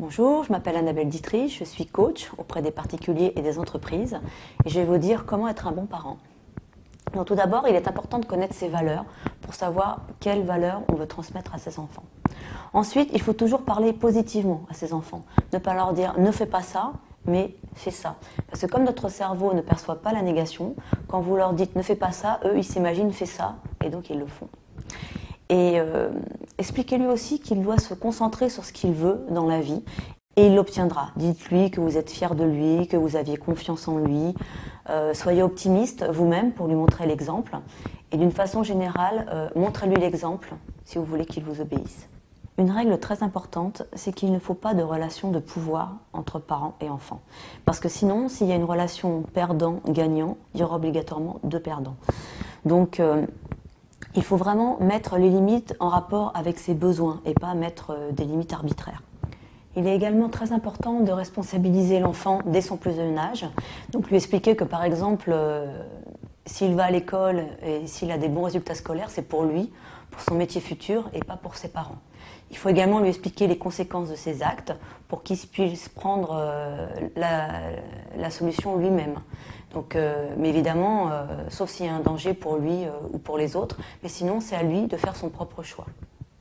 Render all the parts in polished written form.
Bonjour, je m'appelle Annabelle Dietrich, je suis coach auprès des particuliers et des entreprises et je vais vous dire comment être un bon parent. Donc tout d'abord, il est important de connaître ses valeurs pour savoir quelles valeurs on veut transmettre à ses enfants. Ensuite, il faut toujours parler positivement à ses enfants, ne pas leur dire ne fais pas ça, mais fais ça. Parce que comme notre cerveau ne perçoit pas la négation, quand vous leur dites ne fais pas ça, eux ils s'imaginent fais ça et donc ils le font. Et expliquez-lui aussi qu'il doit se concentrer sur ce qu'il veut dans la vie et il l'obtiendra. Dites-lui que vous êtes fier de lui, que vous aviez confiance en lui. Soyez optimiste vous-même pour lui montrer l'exemple. Et d'une façon générale, montrez-lui l'exemple si vous voulez qu'il vous obéisse. Une règle très importante, c'est qu'il ne faut pas de relation de pouvoir entre parents et enfants. Parce que sinon, s'il y a une relation perdant-gagnant, il y aura obligatoirement deux perdants. Donc, il faut vraiment mettre les limites en rapport avec ses besoins et pas mettre des limites arbitraires. Il est également très important de responsabiliser l'enfant dès son plus jeune âge. Donc lui expliquer que par exemple, s'il va à l'école et s'il a des bons résultats scolaires, c'est pour lui, pour son métier futur et pas pour ses parents. Il faut également lui expliquer les conséquences de ses actes pour qu'il puisse prendre la solution lui-même. Donc, mais évidemment, sauf s'il y a un danger pour lui ou pour les autres, mais sinon c'est à lui de faire son propre choix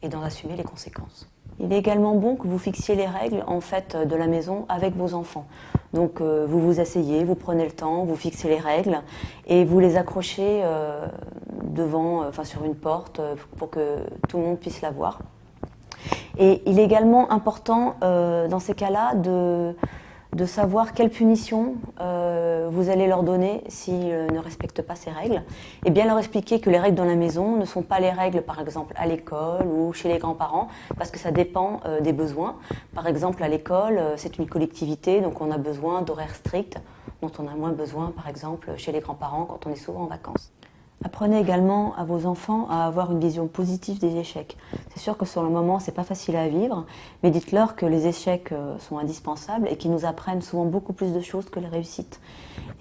et d'en assumer les conséquences. Il est également bon que vous fixiez les règles en fait de la maison avec vos enfants. Donc vous vous asseyez, vous prenez le temps, vous fixez les règles et vous les accrochez devant, sur une porte pour que tout le monde puisse la voir. Et il est également important dans ces cas-là de savoir quelle punition vous allez leur donner s'ils ne respectent pas ces règles. Et bien leur expliquer que les règles dans la maison ne sont pas les règles, par exemple, à l'école ou chez les grands-parents, parce que ça dépend des besoins. Par exemple, à l'école, c'est une collectivité, donc on a besoin d'horaires stricts, dont on a moins besoin, par exemple, chez les grands-parents quand on est souvent en vacances. Apprenez également à vos enfants à avoir une vision positive des échecs. C'est sûr que sur le moment, c'est pas facile à vivre, mais dites-leur que les échecs sont indispensables et qu'ils nous apprennent souvent beaucoup plus de choses que les réussites.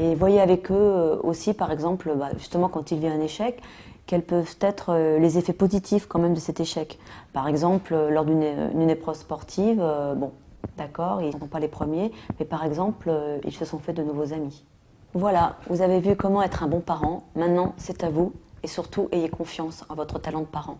Et voyez avec eux aussi, par exemple, justement quand il vit un échec, quels peuvent être les effets positifs quand même de cet échec. Par exemple, lors d'une épreuve sportive, d'accord, ils ne sont pas les premiers, mais par exemple, ils se sont fait de nouveaux amis. Voilà, vous avez vu comment être un bon parent. Maintenant, c'est à vous et surtout, ayez confiance en votre talent de parent.